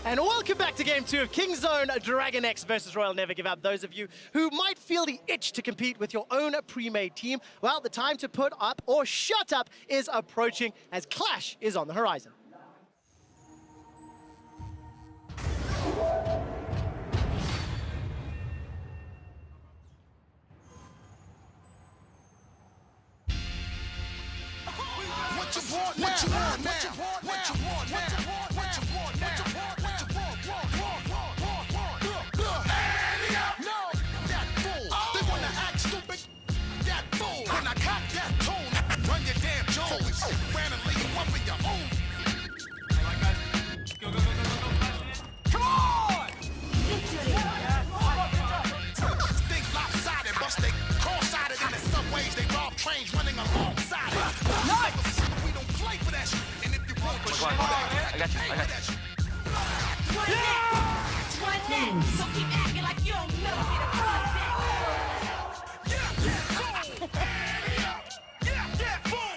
And welcome back to Game 2 of Kingzone Dragon X versus Royal Never Give Up. Those of you who might feel the itch to compete with your own pre-made team, well, the time to put up or shut up is approaching as Clash is on the horizon. What you want now? What you want now? What you want now? What you want now? What you want now? What you want now? What you want? No, that fool. They wanna act stupid. That fool. When I cock that tone, run your damn Jones. Randomly, you up in your own. Come on! Think lopsided, bust they cross-sided in the subways. They rob trains running alongside it. Nice! We don't play for that shit. And if you want to shit, I got you. So keep acting like you don't know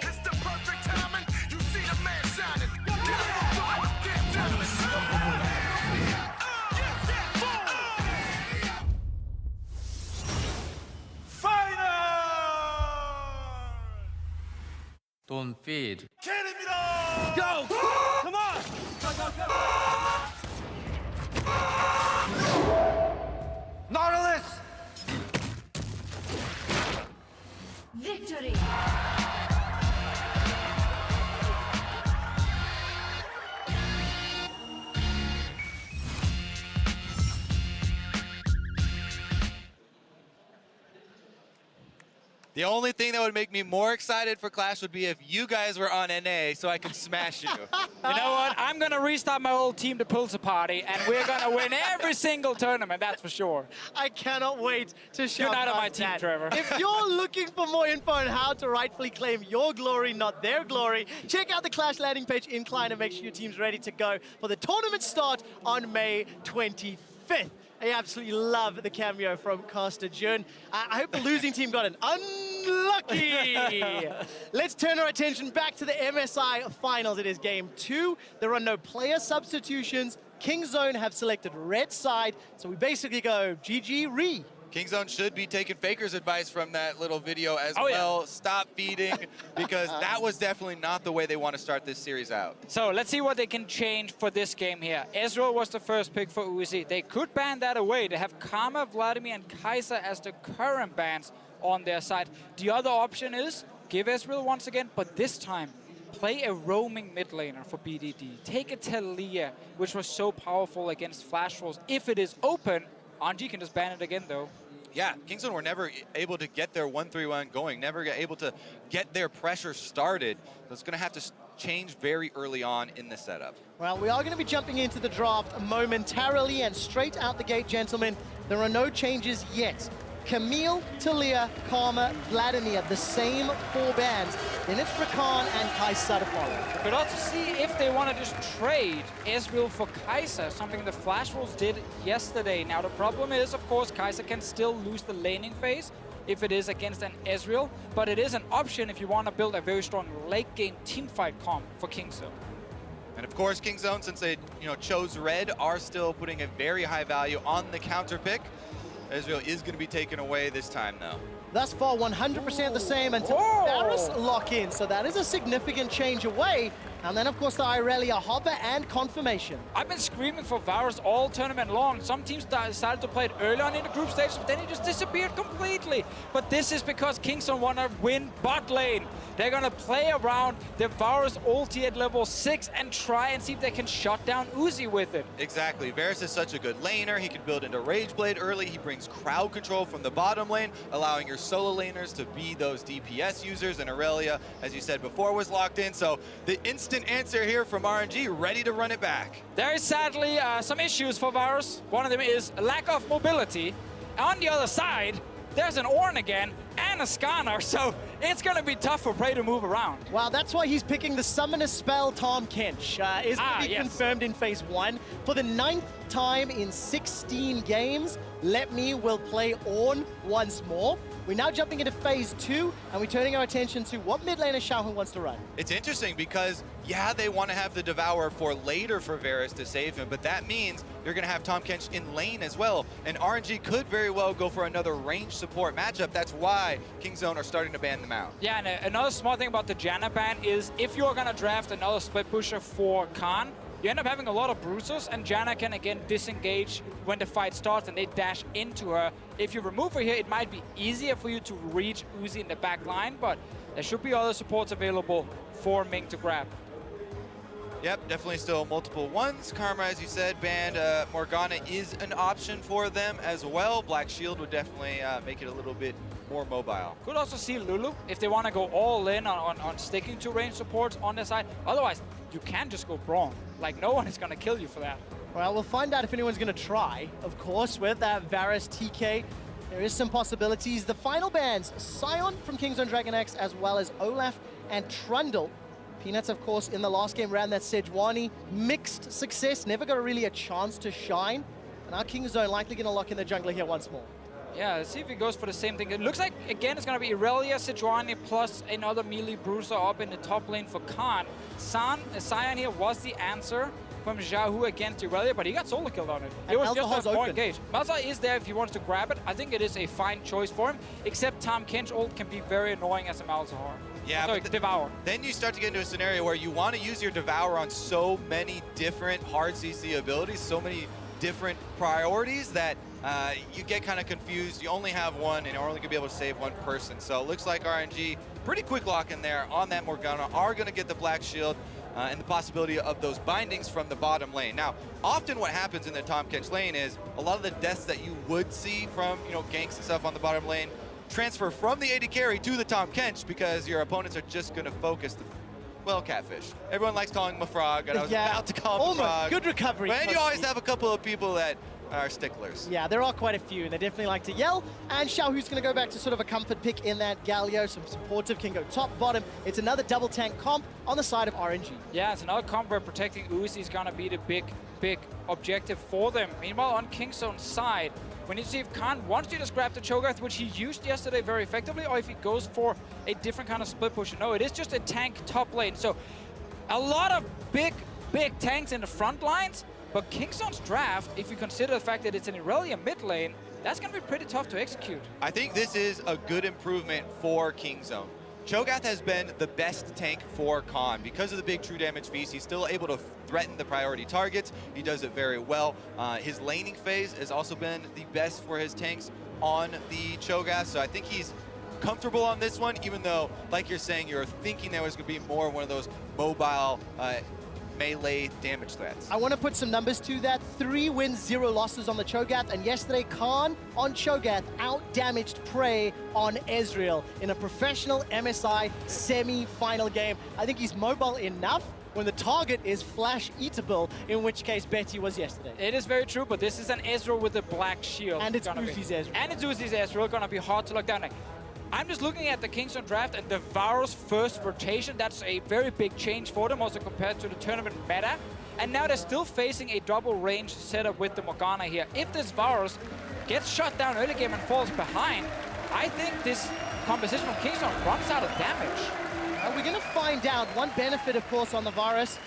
It's the perfect timing. You see the man shining. Don't feed. Go! Come on! Nautilus! Victory! The only thing that would make me more excited for Clash would be if you guys were on NA so I could smash you. You know what? I'm going to restart my old team to Pulsar Party, and we're going to win every single tournament, that's for sure. I cannot wait to show You're not on my team, Trevor. If you're looking for more info on how to rightfully claim your glory, not their glory, check out the Clash landing page Incline and make sure your team's ready to go for the tournament start on May 25th. I absolutely love the cameo from Caster Jun. I hope the losing team got an unlucky. Let's turn our attention back to the MSI finals. It is game 2. There are no player substitutions. Kingzone have selected red side, so we basically go GG Re. Kingzone should be taking Faker's advice from that little video as Oh, yeah. well. Stop feeding, because that was definitely not the way they want to start this series out. So let's see what they can change for this game here. Ezreal was the first pick for Uzi. They could ban that away. They have Karma, Vladimir, and Kaiser as the current bans on their side. The other option is give Ezreal once again, but this time play a roaming mid laner for BDD. Take a Taliyah, which was so powerful against Flash Rolls. If it is open, RNG can just ban it again though. Yeah, Kingzone were never able to get their 1-3-1 going, never able to get their pressure started. So it's going to have to change very early on in the setup. Well, we are going to be jumping into the draft momentarily, and straight out the gate, gentlemen, there are no changes yet. Camille, Taliyah, Karma, Vladimir, the same 4 bans. Then it's Rakan and Kai'Sa to follow. But also see if they want to just trade Ezreal for Kai'Sa, something the Flash Wolves did yesterday. Now the problem is, of course, Kai'Sa can still lose the laning phase if it is against an Ezreal, but it is an option if you want to build a very strong late game teamfight comp for Kingzone. And of course, Kingzone, since they chose red, are still putting a very high value on the counter pick. Ezreal is going to be taken away this time, though. Thus far, 100% the same until Varus lock in. So that is a significant change away. And then, of course, the Irelia Hopper and Confirmation. I've been screaming for Varus all tournament long. Some teams decided to play it early on in the group stage, but then he just disappeared completely. But this is because Kingzone want to win bot lane. They're going to play around the Varus ulti at level 6 and try and see if they can shut down Uzi with it. Exactly. Varus is such a good laner. He can build into Rageblade early. He brings crowd control from the bottom lane, allowing your solo laners to be those DPS users. And Irelia, as you said before, was locked in. So the instant answer here from RNG, ready to run it back. There is sadly some issues for Varus. One of them is a lack of mobility. On the other side, there's an Ornn again and a Skarner, so it's going to be tough for Prey to move around. Well, that's why he's picking the Summoner spell Tahm Kench. Is going to be confirmed in Phase 1. For the 9th time in 16 games, Let Me will play Ornn once more. We're now jumping into phase 2, and we're turning our attention to what mid laner Xiaohu wants to run. It's interesting because, yeah, they want to have the Devourer for later for Varus to save him, but that means you're going to have Tahm Kench in lane as well. And RNG could very well go for another range support matchup. That's why Kingzone are starting to ban them out. Yeah, and another small thing about the Janna ban is if you're gonna draft another split pusher for Khan, you end up having a lot of bruisers, and Janna can again disengage when the fight starts and they dash into her. If you remove her here, it might be easier for you to reach Uzi in the back line, but there should be other supports available for Ming to grab. Yep, definitely still multiple ones. Karma, as you said, banned. Morgana is an option for them as well. Black Shield would definitely make it a little bit more mobile. Could also see Lulu if they want to go all in on sticking to range supports on their side. Otherwise, you can just go Braum. Like, no one is going to kill you for that. Well, we'll find out if anyone's going to try. Of course, with that Varus TK, there is some possibilities. The final bans, Sion from Kingzone Dragon X, as well as Olaf and Trundle. Peanuts, of course, in the last game ran that Sejuani. Mixed success, never got really a chance to shine. And our Kingzone likely going to lock in the jungler here once more. Yeah, let's see if he goes for the same thing. It looks like, again, it's going to be Irelia, Sejuani, plus another melee bruiser up in the top lane for Khan. Sion here was the answer from Xiaohu against Irelia, but he got solo killed on it. It was just a point engage. Malzahar is there if he wants to grab it. I think it is a fine choice for him, except Tahm Kench ult can be very annoying as a Malzahar. Yeah, Sorry, but Devour. Then you start to get into a scenario where you want to use your Devour on so many different hard CC abilities, so many different priorities that you get kind of confused. You only have one, and you're only going to be able to save one person. So it looks like RNG, pretty quick lock in there on that Morgana, are going to get the Black Shield and the possibility of those bindings from the bottom lane. Now, often what happens in the Tahm Kench lane is a lot of the deaths that you would see from, ganks and stuff on the bottom lane transfer from the AD carry to the Tahm Kench because your opponents are just going to focus well, Catfish. Everyone likes calling him a frog, and I was about to call him a frog. Good recovery. But you always have a couple of people that are sticklers. Yeah, there are quite a few, and they definitely like to yell. And Xiaohu's going to go back to sort of a comfort pick in that Galio. Some supportive can go top, bottom. It's another double tank comp on the side of RNG. Yeah, it's another comp where protecting Uzi is going to be the big objective for them. Meanwhile, on Kingzone's side, we need to see if Khan wants to just grab the Cho'Gath, which he used yesterday very effectively, or if he goes for a different kind of split pusher. No, it is just a tank top lane. So a lot of big tanks in the front lines, but Kingzone's draft, if you consider the fact that it's an Irelia mid lane, that's going to be pretty tough to execute. I think this is a good improvement for Kingzone. Cho'Gath has been the best tank for Khan. Because of the big true damage feast, he's still able to threaten the priority targets. He does it very well. His laning phase has also been the best for his tanks on the Cho'Gath, so I think he's comfortable on this one, even though, like you're saying, you're thinking there was going to be more one of those mobile melee damage threats. I want to put some numbers to that. 3 wins, 0 losses on the Cho'Gath, and yesterday Khan on Cho'Gath out-damaged Prey on Ezreal in a professional MSI semi-final game. I think he's mobile enough when the target is flash eatable, in which case Betty was yesterday. It is very true, but this is an Ezreal with a Black Shield. And it's Uzi's Ezreal. And it's Uzi's Ezreal, gonna be hard to lock down. I'm just looking at the Kingzone draft and the Varus first rotation. That's a very big change for them, also compared to the tournament meta. And now they're still facing a double range setup with the Morgana here. If this Varus gets shut down early game and falls behind, I think this composition of Kingzone runs out of damage. We're gonna find out. One benefit, of course, on the Varus,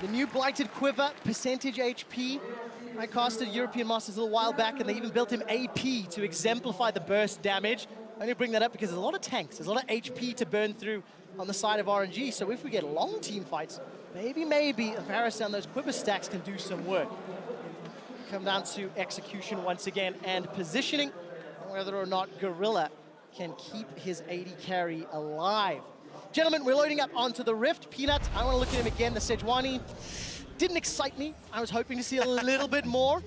the new Blighted Quiver, percentage HP. I casted European Masters a little while back, and they even built him AP to exemplify the burst damage. I only bring that up because there's a lot of tanks, there's a lot of HP to burn through on the side of RNG, so if we get long team fights, maybe Varus and those Quiver stacks can do some work. Come down to execution once again and positioning, whether or not Gorilla can keep his AD carry alive. Gentlemen, we're loading up onto the Rift. Peanut, I want to look at him again, the Sejuani. Didn't excite me. I was hoping to see a little bit more.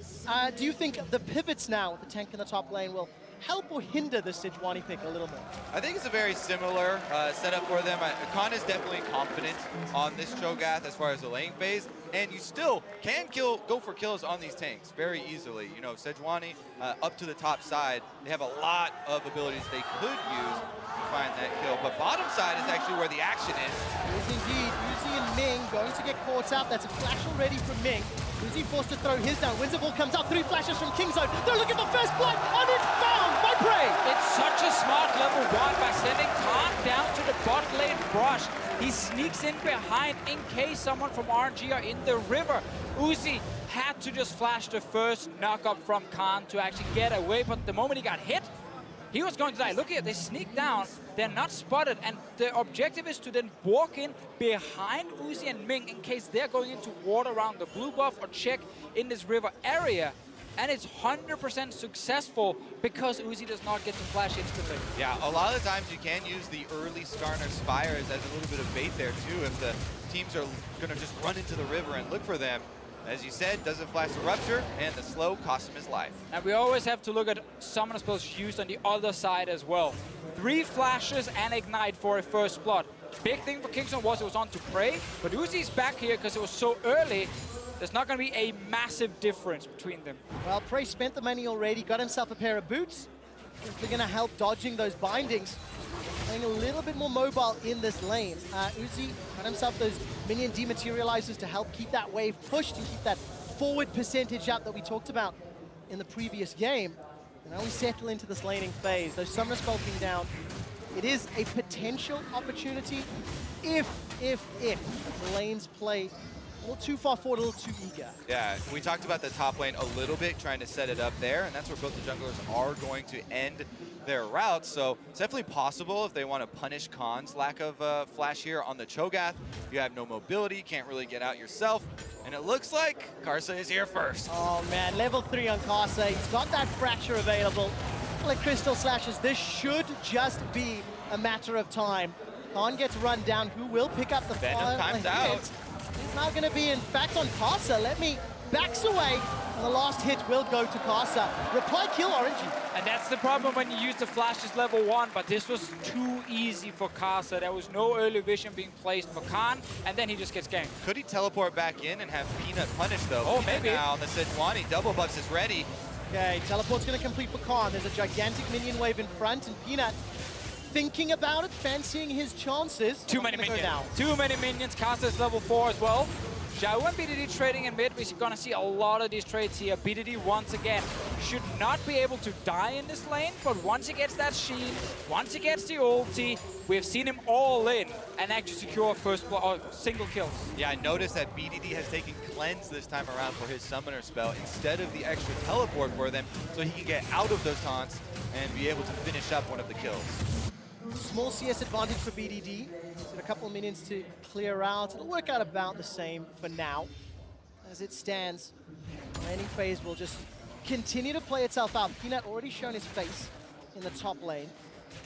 Do you think the pivots now with the tank in the top lane will help or hinder the Sejuani pick a little more? I think it's a very similar setup for them. Khan is definitely confident on this Cho'Gath as far as the lane phase, and you still can go for kills on these tanks very easily. Sejuani up to the top side, they have a lot of abilities they could use to find that kill, but bottom side is actually where the action is. It is indeed. Uzi and Ming going to get caught out. That's a flash already from Ming. Uzi forced to throw his down. Winterval comes out, 3 flashes from Kingzone. They're looking for first blood, and it's found by Prey! It's such a smart level 1 by sending Khan down to the bot lane brush. He sneaks in behind in case someone from RNG are in the river. Uzi had to just flash the first knock-up from Khan to actually get away, but the moment he got hit, he was going to die. Look here, they sneak down, they're not spotted, and the objective is to then walk in behind Uzi and Ming in case they're going in to ward around the blue buff or check in this river area. And it's 100% successful because Uzi does not get to flash instantly. Yeah, a lot of the times you can use the early Skarner Spires as a little bit of bait there too if the teams are gonna just run into the river and look for them. As you said, doesn't flash the Rupture, and the slow costs him his life. And we always have to look at summoner spells used on the other side as well. 3 flashes and ignite for a first blood. Big thing for Kingston was it was on to Prey, but Uzi's back here because it was so early. There's not going to be a massive difference between them. Well, Prey spent the money already, got himself a pair of boots. They're going to help dodging those bindings. Playing a little bit more mobile in this lane. Uzi got himself those minion dematerializers to help keep that wave pushed and keep that forward percentage up that we talked about in the previous game. And now we settle into this laning phase. Those summoners bulking down. It is a potential opportunity if the lanes play a little too far forward, a little too eager. Yeah, we talked about the top lane a little bit, trying to set it up there, and that's where both the junglers are going to end their routes. So it's definitely possible if they want to punish Khan's lack of flash here on the Cho'Gath. You have no mobility, can't really get out yourself, and it looks like Karsa is here first. Oh man, level 3 on Karsa. He's got that fracture available. Like Crystal Slashes, this should just be a matter of time. Khan gets run down. Who will pick up the Venom times out. It's now going to be, in fact, on Karsa. Let me backs away. And the last hit will go to Karsa. Reply kill Orangey. And that's the problem when you use the flashes level 1, but this was too easy for Karsa. There was no early vision being placed for Khan, and then he just gets ganked. Could he teleport back in and have Peanut punished though? Oh, Peanut maybe. now on the Sejuani, double buffs is ready. Okay, teleport's going to complete for Khan. There's a gigantic minion wave in front, and Peanut thinking about it, fancying his chances. Too many minions. Too many minions. Karsa is level 4 as well. Xiao and BDD trading in mid. We're going to see a lot of these trades here. BDD, once again, should not be able to die in this lane, but once he gets that shield, once he gets the ulti, we've seen him all in and actually secure first single kills. Yeah, I noticed that BDD has taken Cleanse this time around for his Summoner spell instead of the extra teleport for them, so he can get out of those taunts and be able to finish up one of the kills. Small CS advantage for BDD. So a couple of minions to clear out. It'll work out about the same for now. As it stands, the laning phase will just continue to play itself out. Peanut already shown his face in the top lane,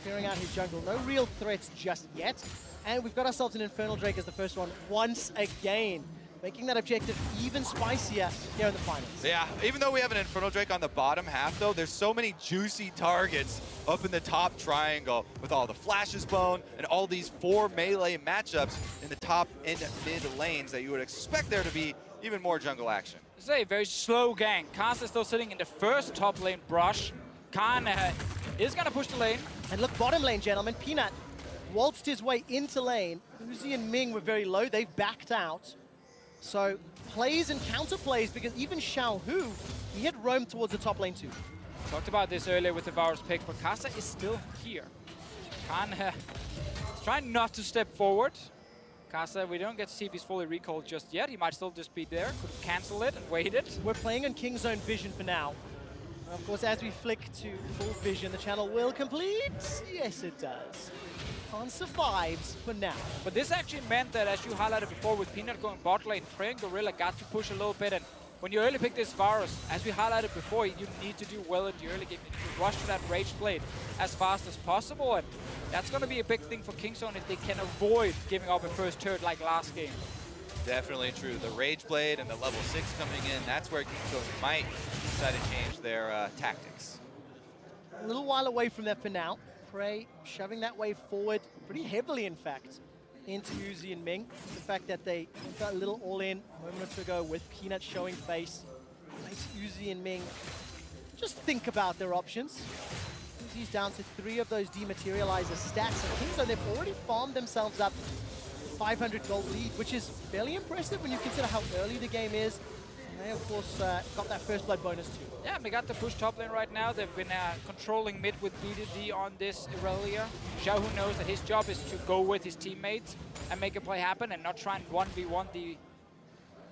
clearing out his jungle. No real threats just yet. And we've got ourselves an Infernal Drake as the first one once again, making that objective even spicier here in the finals. Yeah, even though we have an Infernal Drake on the bottom half though, there's so many juicy targets up in the top triangle with all the Flashes Bone and all these 4 melee matchups in the top and mid lanes that you would expect there to be even more jungle action. This is a very slow gank. Karsa is still sitting in the first top lane brush. Khan is going to push the lane. And look, bottom lane, gentlemen, Peanut waltzed his way into lane. Uzi and Ming were very low. They've backed out. So plays and counter plays, because even Xiao Hu, he had roamed towards the top lane too. Talked about this earlier with the Varus pick, but Karsa is still here. Khan is trying not to step forward. Karsa, we don't get to see if he's fully recalled just yet. He might still just be there. Could have canceled it and waited. We're playing on King Zone Vision for now. And of course, as we flick to full vision, the channel will complete. Yes, it does. Khan survives for now. But this actually meant that, as you highlighted before, with Peanut going bot lane, Prey and Gorilla got to push a little bit. And when you early pick this Varus, as we highlighted before, you need to do well in the early game. You need to rush to that Rage Blade as fast as possible. And that's going to be a big thing for Kingzone if they can avoid giving up a first turret like last game. Definitely true. The Rage Blade and the level 6 coming in, that's where Kingzone might decide to change their tactics. A little while away from that for now. Prey shoving that wave forward pretty heavily, in fact, into Uzi and Ming. The fact that they got a little all-in a moment or two ago with Peanut showing face makes Uzi and Ming just think about their options. Uzi's down to 3 of those dematerializer stats, and Kingzone, they've already farmed themselves up 500 gold lead, which is fairly impressive when you consider how early the game is. They, of course, got that first blood bonus too. Yeah, they got the push top lane right now. They've been controlling mid with BDD on this Irelia. Xiaohu knows that his job is to go with his teammates and make a play happen and not try and 1v1 the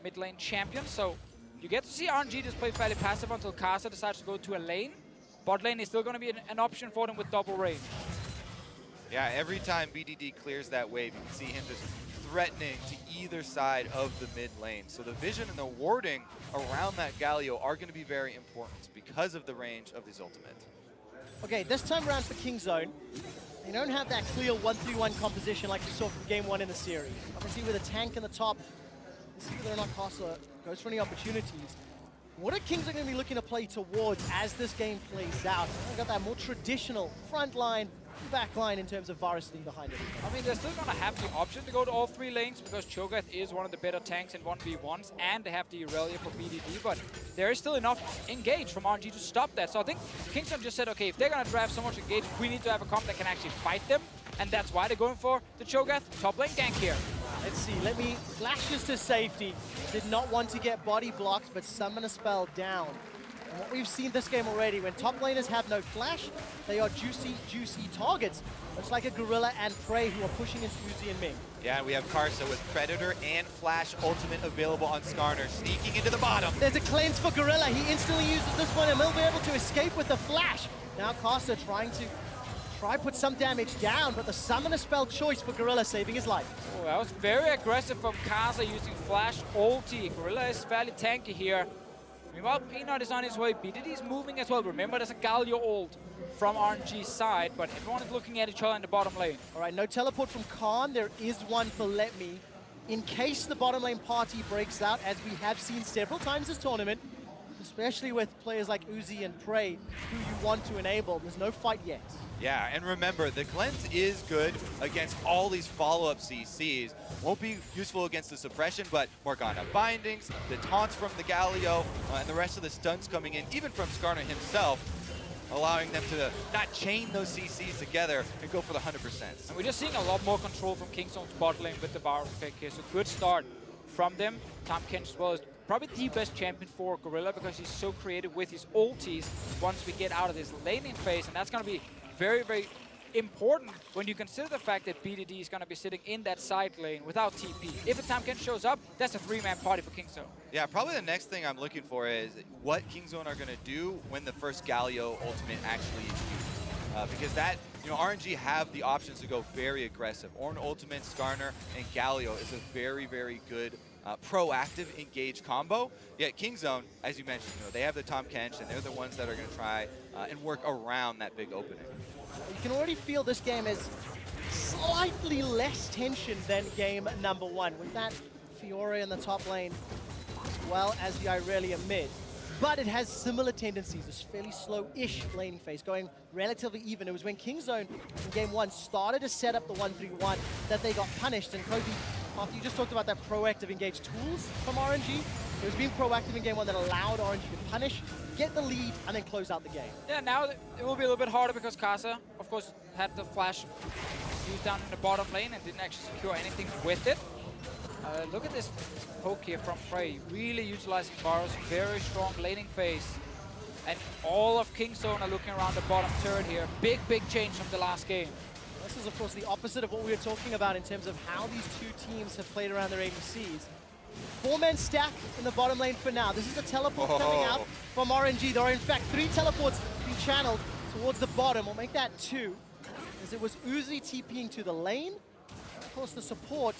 mid lane champion. So you get to see RNG just play fairly passive until Kai'Sa decides to go to a lane. Bot lane is still going to be an option for them with double range. Yeah, every time BDD clears that wave, you can see him just threatening to either side of the mid lane. So the vision and the warding around that Galio are going to be very important because of the range of his ultimate. Okay, this time around for Kingzone, they don't have that clear 1-3-1 composition like we saw from game 1 in the series. Obviously with a tank in the top, let's see whether or not Kai'Sa goes for any opportunities. What are Kingzone going to be looking to play towards as this game plays out? They've got that more traditional front line, back line in terms of Varus sitting behind it. I mean, they're still going to have the option to go to all 3 lanes because Cho'Gath is one of the better tanks in 1v1s, and they have the Irelia for BDD, but there is still enough engage from RNG to stop that. So I think Kingzone just said, okay, if they're going to drive so much engage, we need to have a comp that can actually fight them, and that's why they're going for the Cho'Gath top lane gank here. Let's see, let me flashes to safety. Did not want to get body blocked, but summon a spell down. And what we've seen this game already, when top laners have no flash, they are juicy targets. Much like a Gorilla and Prey who are pushing into Uzi and Ming. Yeah, we have Kai'Sa with Predator and Flash ultimate available on Skarner, sneaking into the bottom. There's a cleanse for Gorilla. He instantly uses this one and will be able to escape with the flash. Now Kai'Sa trying to put some damage down, but the summoner spell choice for Gorilla saving his life. Oh, that was very aggressive from Kai'Sa using flash ulti. Gorilla is fairly tanky here. Meanwhile, Peanut is on his way. BDD is moving as well. Remember, there's a Galio ult from RNG's side, but everyone is looking at each other in the bottom lane. All right, no teleport from Khan. There is one for Let Me. In case the bottom lane party breaks out, as we have seen several times this tournament, especially with players like Uzi and Prey, who you want to enable. There's no fight yet. Yeah, and remember, the cleanse is good against all these follow-up CCs. Won't be useful against the suppression, but Morgana bindings, the taunts from the Galio, and the rest of the stuns coming in, even from Skarner himself, allowing them to not chain those CCs together and go for the 100%. And we're just seeing a lot more control from Kingzone's bot lane with the Varus pick here. So good start from them. Tahm Kench as well is probably the best champion for Gorilla because he's so creative with his ultis once we get out of this laning phase, and that's going to be very, very important when you consider the fact that BDD is going to be sitting in that side lane without TP. If a Tahm Kench shows up, that's a 3-man party for Kingzone. Yeah, probably the next thing I'm looking for is what Kingzone are going to do when the first Galio ultimate actually is used. Because that, RNG have the options to go very aggressive. Ornn ultimate, Skarner, and Galio is a very, very good proactive engage combo. Yet Kingzone, as you mentioned, they have the Tahm Kench, and they're the ones that are going to try and work around that big opening. You can already feel this game is slightly less tension than game number 1, with that Fiora in the top lane, as well as the Irelia mid. But it has similar tendencies, this fairly slow-ish laning phase, going relatively even. It was when Kingzone in game 1 started to set up the 1-3-1 that they got punished. And Kobe, after you just talked about that proactive engage tools from RNG, it was being proactive in game 1 that allowed RNG to punish, get the lead, and then close out the game. Yeah, now it will be a little bit harder because Kai'Sa, of course, had the flash used down in the bottom lane and didn't actually secure anything with it. Look at this poke here from Prey, really utilizing Varus, very strong laning phase. And all of Kingzone are looking around the bottom turret here. Big change from the last game. This is, of course, the opposite of what we were talking about in terms of how these two teams have played around their ADCs. 4-man stack in the bottom lane for now. This is a teleport coming out from RNG. There are, in fact, 3 teleports being channeled towards the bottom. We'll make that 2, as it was Uzi TPing to the lane. Of course, the support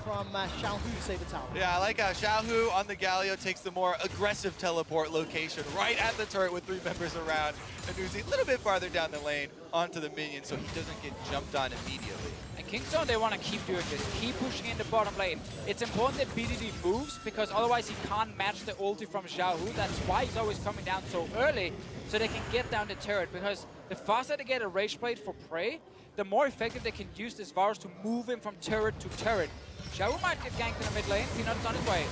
from Xiaohu to save the tower. Yeah, I like how Xiaohu on the Galio takes the more aggressive teleport location right at the turret with 3 members around. And Uzi a little bit farther down the lane onto the minion so he doesn't get jumped on immediately. And Kingzone, they want to keep doing this, keep pushing in the bottom lane. It's important that BDD moves because otherwise he can't match the ulti from Xiaohu. That's why he's always coming down so early so they can get down the turret, because the faster they get a Rage Blade for Prey, the more effective they can use this Varus to move him from turret to turret. Xiaohu might get ganked in the mid lane. Peanut's on his way.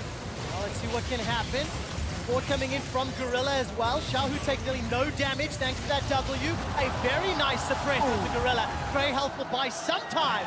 Well, let's see what can happen. Support coming in from Gorilla as well. Xiaohu takes nearly no damage thanks to that W. A very nice suppression to Gorilla. Prey health will buy some time.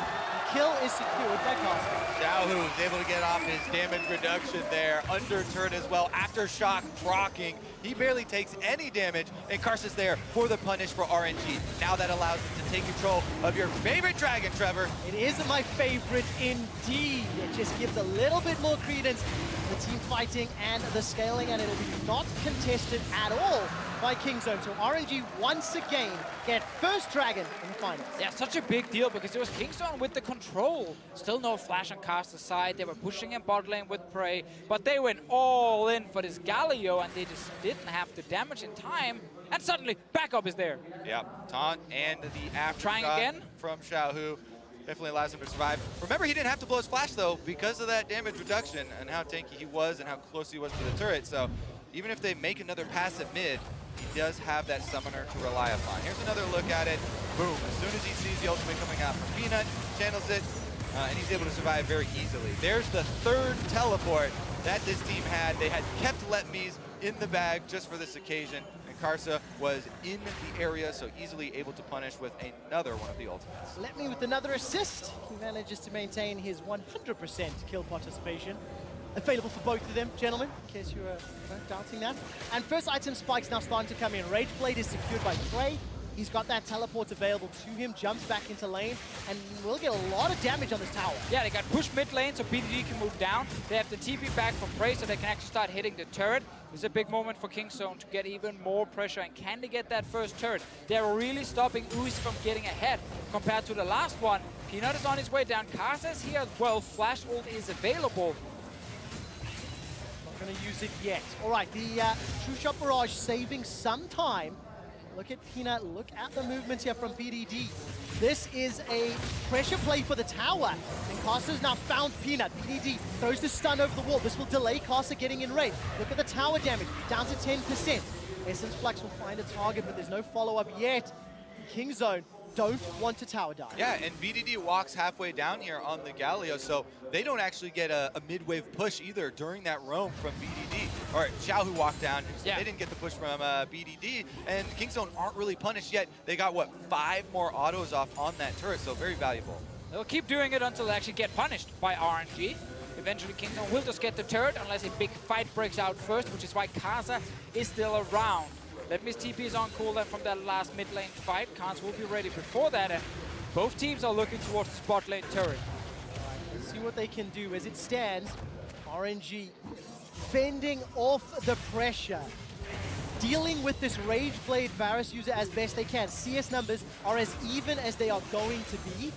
kill is secured by Castle. Xiaohu is able to get off his damage reduction there, under turret as well. Aftershock proccing, he barely takes any damage, and Karsa's there for the punish for RNG. Now that allows him to take control of your favorite dragon, Trevor. It is my favorite indeed. It just gives a little bit more credence to the team fighting and the scaling, and it'll be not contested at all by Kingzone. So RNG once again get first dragon in the finals. Yeah, such a big deal because it was Kingzone with the control. Still no flash on Caster's side. They were pushing in bot lane with Prey, but they went all in for this Galio, and they just didn't have the damage in time. And suddenly, backup is there. Yeah, taunt and the after Trying again? from Xiaohu definitely allows him to survive. Remember, he didn't have to blow his flash though because of that damage reduction and how tanky he was and how close he was to the turret. So even if they make another pass at mid, he does have that summoner to rely upon. Here's another look at it. Boom. As soon as he sees the ultimate coming out from Peanut, channels it, and he's able to survive very easily. There's the third teleport that this team had. They had kept Letme's in the bag just for this occasion, and Karsa was in the area, so easily able to punish with another one of the ultimates. Let me with another assist. He manages to maintain his 100% kill participation. Available for both of them, gentlemen, in case you were doubting that. And first item spikes now starting to come in. Rage Blade is secured by Prey. He's got that teleport available to him, jumps back into lane, and will get a lot of damage on this tower. Yeah, they got pushed mid lane so BDD can move down. They have the TP back from Prey so they can actually start hitting the turret. This is a big moment for Kingzone to get even more pressure. And can they get that first turret? They're really stopping Uzi from getting ahead compared to the last one. Peanut is on his way down. Karsa is here as well. Flash ult is available. Not going to use it yet. All right, the True Shot Barrage saving some time. Look at Peanut, look at the movements here from BDD. This is a pressure play for the tower, and Karsa's now found Peanut. BDD throws the stun over the wall. This will delay Karsa getting in range. Look at the tower damage, down to 10%. Essence Flux will find a target, but there's no follow-up yet. Kingzone don't want to tower dive. Yeah, and BDD walks halfway down here on the Galio, so they don't actually get a mid-wave push either during that roam from BDD. Or Xiaohu walked down, so Yeah. they didn't get the push from BDD, and Kingzone aren't really punished yet. They got, what, 5 more autos off on that turret, so very valuable. They'll keep doing it until they actually get punished by RNG. Eventually, Kingzone will just get the turret unless a big fight breaks out first, which is why Karsa is still around. Letme's TP is on cooldown from that last mid lane fight. Khans will be ready before that, and both teams are looking towards the spot lane turret. Let's see what they can do. As it stands, RNG fending off the pressure, dealing with this Rage Blade Varus user as best they can. CS numbers are as even as they are going to be,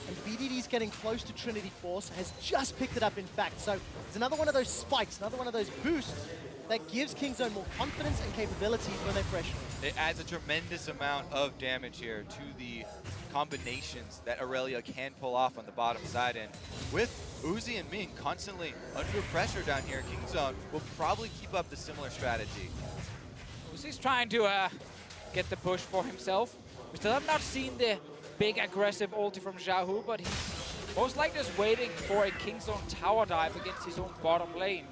and BDD's getting close to Trinity Force, has just picked it up in fact. So it's another one of those spikes, another one of those boosts that gives Kingzone more confidence and capabilities when they pressure. It adds a tremendous amount of damage here to the combinations that Aurelia can pull off on the bottom side. And with Uzi and Ming constantly under pressure down here, Kingzone will probably keep up the similar strategy. Uzi's trying to get the push for himself. We still have not seen the big aggressive ulti from Xiaohu, but he's most likely just waiting for a Kingzone tower dive against his own bottom lane,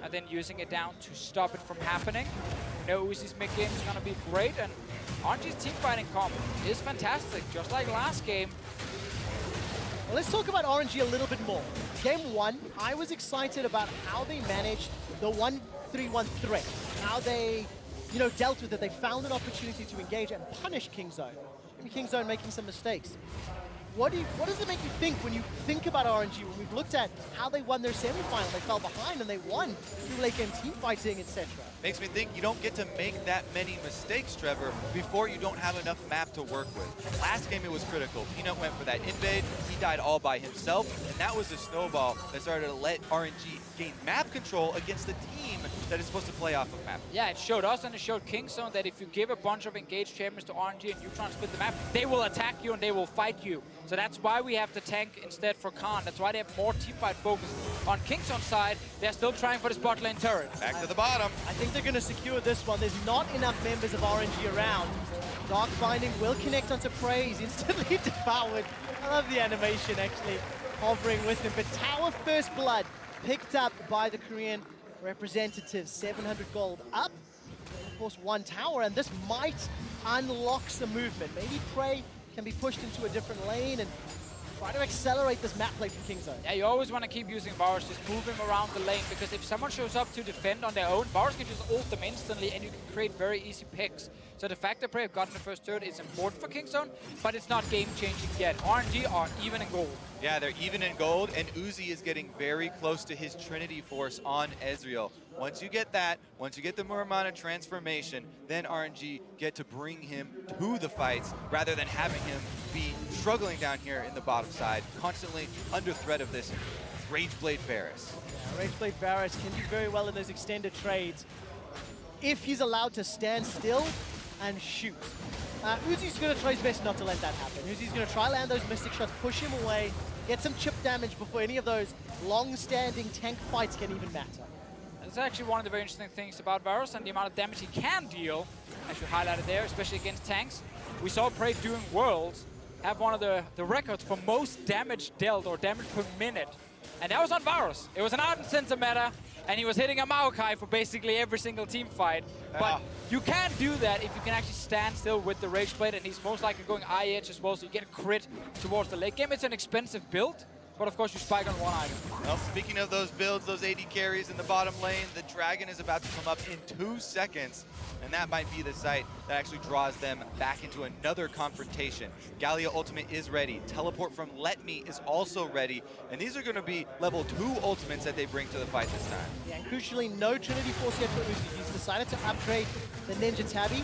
and then using it down to stop it from happening. We know Uzi's mid game is going to be great, and RNG's team fighting comp is fantastic, just like last game. Well, let's talk about RNG a little bit more. Game 1, I was excited about how they managed the 1-3-1 threat, how they, dealt with it. They found an opportunity to engage and punish Kingzone. Maybe Kingzone making some mistakes. What does it make you think when you think about RNG, when we've looked at how they won their semifinal? They fell behind and they won through late game team fighting, etc. Makes me think you don't get to make that many mistakes, Trevor, before you don't have enough map to work with. Last game it was critical. Peanut went for that invade, he died all by himself, and that was a snowball that started to let RNG gain map control against the team that is supposed to play off of map. Yeah, it showed us and it showed Kingzone that if you give a bunch of engaged champions to RNG and you try and split the map, they will attack you and they will fight you. So that's why we have the tank instead for Khan. That's why they have more teamfight focus. On Kingzone's side, they're still trying for the spot lane turret. Back to the bottom. I think they're going to secure this one. There's not enough members of RNG around. Dark Binding will connect onto Prey. He's instantly devoured. I love the animation actually hovering with him. But Tower First Blood picked up by the Korean representative. 700 gold up. Of course, one tower, and this might unlock some movement. Maybe Prey can be pushed into a different lane and try to accelerate this map play from Kingzone. Yeah, you always want to keep using Varus, just move him around the lane, because if someone shows up to defend on their own, Varus can just ult them instantly and you can create very easy picks. So the fact that Prey have gotten the first turret is important for Kingzone, but it's not game-changing yet. RNG are even in gold. Yeah, they're even in gold, and Uzi is getting very close to his Trinity Force on Ezreal. Once you get that, once you get the Muramana transformation, then RNG get to bring him to the fights rather than having him be struggling down here in the bottom side, constantly under threat of this Rageblade Varus. Yeah, Rageblade Varus can do very well in those extended trades if he's allowed to stand still and shoot. Uzi's going to try his best not to let that happen. Uzi's going to try land those Mystic shots, push him away, get some chip damage before any of those long-standing tank fights can even matter. That's actually one of the very interesting things about Varus and the amount of damage he can deal, as you highlighted there, especially against tanks. We saw Prey doing Worlds have one of the records for most damage dealt or damage per minute. And that was on Varus. It was an Ardent Sensor meta, and he was hitting a Maokai for basically every single team fight. But you can't do that if you can actually stand still with the Rageblade, and he's most likely going eye edge as well, so you get a crit towards the late game. It's an expensive build, but of course you spike on one item. Well, speaking of those builds, those AD carries in the bottom lane, the Dragon is about to come up in 2 seconds, and that might be the site that actually draws them back into another confrontation. Galio Ultimate is ready. Teleport from Let Me is also ready, and these are going to be level 2 ultimates that they bring to the fight this time. Yeah, and crucially, no Trinity Force yet for Uzi. He's decided to upgrade the Ninja Tabby,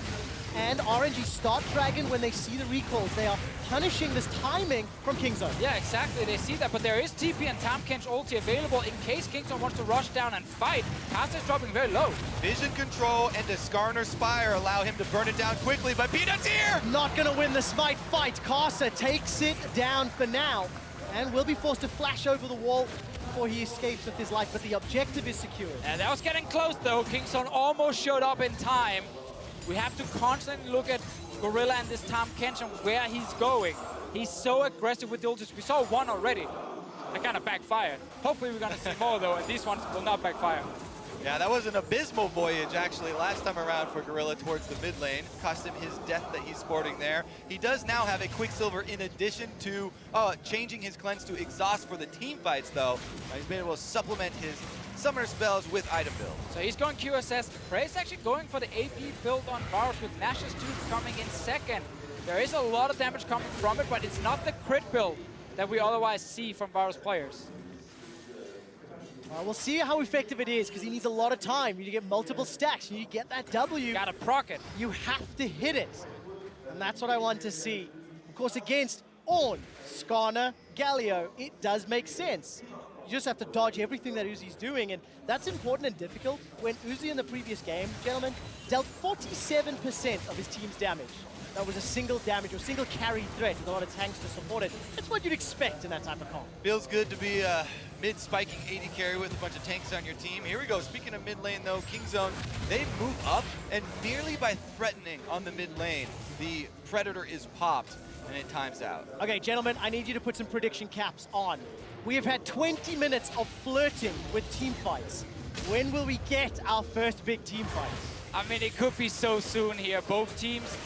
and RNG start Dragon when they see the recalls. They are punishing this timing from Kingzone. Yeah, exactly. They see that, but there is TP and Tahm Kench ulti available in case Kingzone wants to rush down and fight. Kasta is dropping very low. Vision Control and a Skarner Spire allow him to burn it down quickly, but Peanut's here! Not going to win the Smite fight. Kasa takes it down for now and will be forced to flash over the wall before he escapes with his life, but the objective is secured. And that was getting close though. Kingzone almost showed up in time. We have to constantly look at Gorilla and this Tahm Kench and where he's going. He's so aggressive with the ultis. We saw one already. That kind of backfired. Hopefully we're going to see more though, and these ones will not backfire. Yeah, that was an abysmal voyage actually last time around for Gorilla towards the mid lane. Cost him his death that he's sporting there. He does now have a Quicksilver in addition to changing his cleanse to exhaust for the team fights though. He's been able to supplement his summoner spells with item build. So he's going QSS. Prey's actually going for the AP build on Varus with Nash's Tooth coming in second. There is a lot of damage coming from it, but it's not the crit build that we otherwise see from Varus players. We'll see how effective it is, because he needs a lot of time. You need to get multiple stacks. You need to get that W. You gotta proc it. You have to hit it. And that's what I want to see. Of course, against Ornn, Skarner, Galio, it does make sense. You just have to dodge everything that Uzi's doing, and that's important and difficult. When Uzi in the previous game, gentlemen, dealt 47% of his team's damage. That was a single damage or single carry threat with a lot of tanks to support it. That's what you'd expect in that type of comp. Feels good to be mid-spiking AD carry with a bunch of tanks on your team. Here we go. Speaking of mid lane though, Kingzone, they move up, and merely by threatening on the mid lane, the Predator is popped and it times out. Okay, gentlemen, I need you to put some prediction caps on. We have had 20 minutes of flirting with team fights. When will we get our first big team fight? I mean, it could be so soon here. Both teams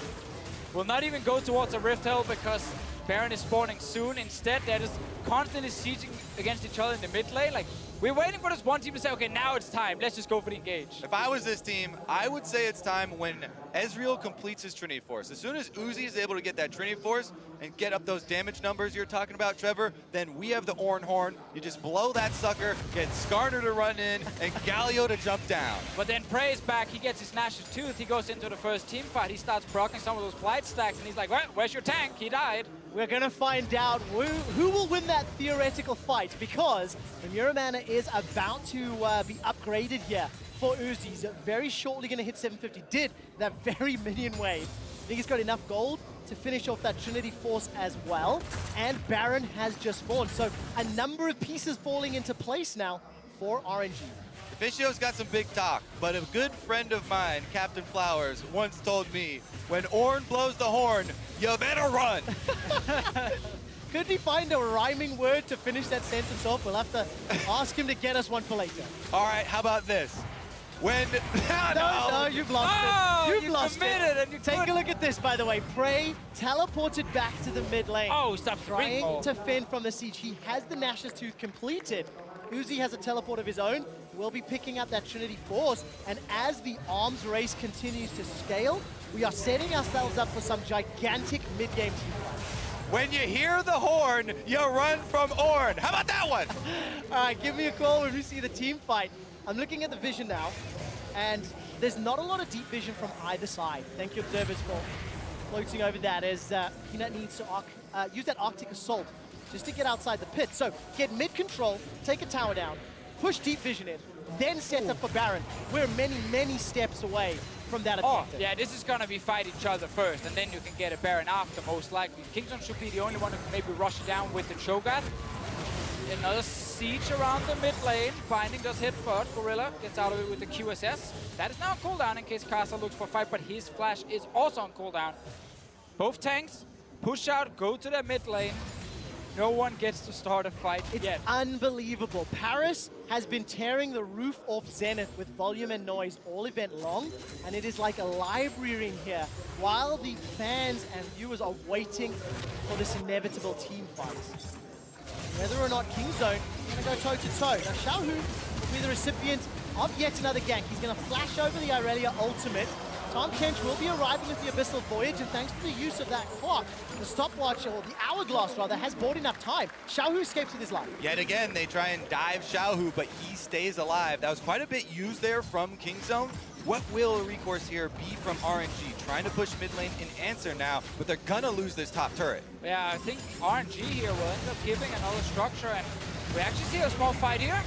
will not even go towards a Rift Hell because Baron is spawning soon. Instead, they're just constantly sieging against each other in the mid lane. Like, we're waiting for this one team to say, okay, now it's time. Let's just go for the engage. If I was this team, I would say it's time when Ezreal completes his Trinity Force. As soon as Uzi is able to get that Trinity Force and get up those damage numbers you're talking about, Trevor, then we have the Ornn Horn. You just blow that sucker, get Skarner to run in, and Galio to jump down. But then Prey is back. He gets his Nash's Tooth. He goes into the first team fight. He starts proccing some of those Blight stacks, and he's like, well, where's your tank? He died. We're going to find out who will win that theoretical fight, because the Muramana is about to be upgraded here for Uzi. He's very shortly going to hit 750. Did that very minion wave. I think he's got enough gold to finish off that Trinity Force as well. And Baron has just spawned. So a number of pieces falling into place now for RNG. Officio's got some big talk, but a good friend of mine, Captain Flowers, once told me, when Ornn blows the horn, you better run. Could he find a rhyming word to finish that sentence off? We'll have to ask him to get us one for later. All right, how about this? When No, you've lost Oh, it. You've you lost committed it. and you Take a couldn't. look at this, by the way. Prey teleported back to the mid lane. Oh, stop Trying ring. to fend from the siege. He has the Nash's Tooth completed. Uzi has a teleport of his own. We'll be picking up that Trinity Force. And as the arms race continues to scale, we are setting ourselves up for some gigantic mid-game team fights. when you hear the horn, you run from Ornn. How about that one? All right, give me a call when we see the team fight. I'm looking at the vision now, and there's not a lot of deep vision from either side. Thank you, observers, for floating over that as Peanut needs to use that Arctic Assault just to get outside the pit. So get mid-control, take a tower down, push deep vision in, then set up for Baron. We're many, many steps away from that Oh, objective. yeah, this is gonna be fight each other first, and then you can get a Baron after, most likely. Kingzone should be the only one who can maybe rush it down with the Cho'Gath. Another siege around the mid lane. Binding does hit, but Gorilla gets out of it with the QSS. That is now on cooldown in case Kasa looks for fight, but his flash is also on cooldown. Both tanks push out, go to their mid lane. No one gets to start a fight It's yet. unbelievable. Paris has been tearing the roof off Zenith with volume and noise all event long, and it is like a library in here while the fans and viewers are waiting for this inevitable team fight. Whether or not Kingzone is going to go toe-to-toe. Now, Xiaohu will be the recipient of yet another gank. He's going to flash over the Irelia ultimate. Tahm Kench will be arriving with the Abyssal Voyage, and thanks to the use of that clock, the stopwatch, or the hourglass rather, has bought enough time. Xiaohu escapes with his life. Yet again, they try and dive Xiaohu, but he stays alive. That was quite a bit used there from Kingzone. What will a recourse here be from RNG? Trying to push mid lane in answer now, but they're gonna lose this top turret. Yeah, I think RNG here will end up giving another structure, and we actually see a small fight here.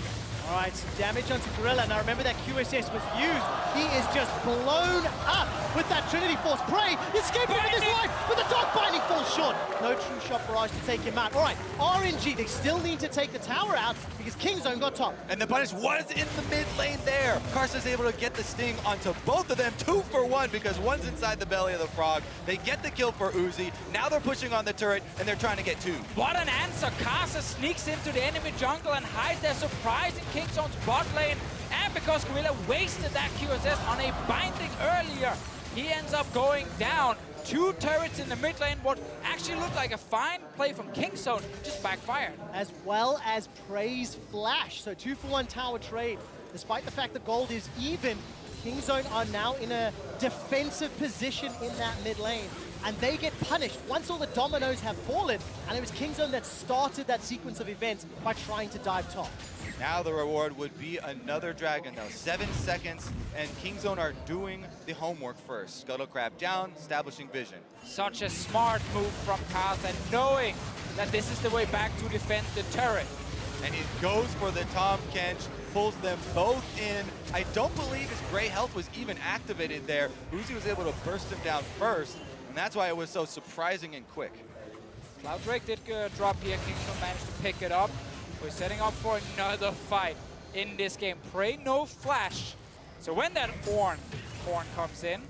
All right, some damage onto Gorilla. Now remember that QSS was used. He is just blown up with that Trinity Force. Prey escaping with his life, but the Dark Binding falls short. No true shot barrage to take him out. All right, RNG, they still need to take the tower out because Kingzone got top. And the punish was in the mid lane there. Karsa's able to get the sting onto both of them, 2 for 1, because one's inside the belly of the frog. They get the kill for Uzi. Now they're pushing on the turret, and they're trying to get 2. What an answer! Kasa sneaks into the enemy jungle and hides their surprise in Kingzone's bot lane. And because Gorilla wasted that QSS on a binding earlier, he ends up going down. 2 turrets in the mid lane, what actually looked like a fine play from Kingzone, just backfired. As well as Prey's flash. So 2-for-1 tower trade. Despite the fact that gold is even, Kingzone are now in a defensive position in that mid lane. And they get punished once all the dominoes have fallen. And it was Kingzone that started that sequence of events by trying to dive top. Now the reward would be another dragon though. 7 seconds, and Kingzone are doing the homework first. Scuttle Crab down, establishing vision. Such a smart move from Kasa, knowing that this is the way back to defend the turret. And he goes for the Tahm Kench, pulls them both in. I don't believe his gray health was even activated there. Uzi was able to burst him down first, and that's why it was so surprising and quick. Cloud Drake did drop here. Kingzone managed to pick it up. We're setting up for another fight in this game. Prey no flash. So when that horn comes in,